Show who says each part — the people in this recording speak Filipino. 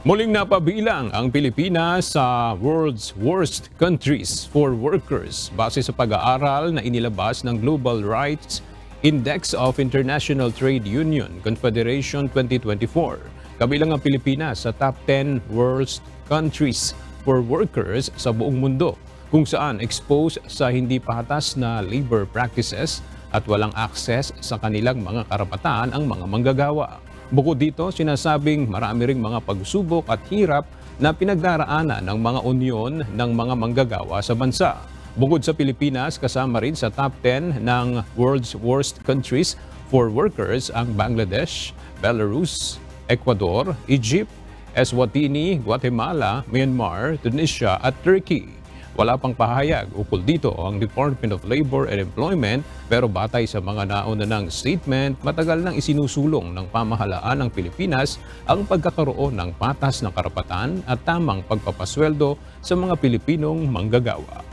Speaker 1: Muling napabilang ang Pilipinas sa World's Worst Countries for Workers base sa pag-aaral na inilabas ng Global Rights Index of International Trade Union Confederation 2024. Kabilang ang Pilipinas sa top 10 worst countries for workers sa buong mundo, kung saan exposed sa hindi patas na labor practices at walang access sa kanilang mga karapatan ang mga manggagawa. Bukod dito, sinasabing marami ring mga pagsubok at hirap na pinagdaraanan ng mga unyon ng mga manggagawa sa bansa. Bukod sa Pilipinas, kasama rin sa top 10 ng World's Worst Countries for Workers ang Bangladesh, Belarus, Ecuador, Egypt, Eswatini, Guatemala, Myanmar, Tunisia at Turkey. Wala pang pahayag ukol dito ang Department of Labor and Employment, pero batay sa mga nauna ng statement, matagal nang isinusulong ng pamahalaan ng Pilipinas ang pagkakaroon ng patas na karapatan at tamang pagpapasweldo sa mga Pilipinong manggagawa.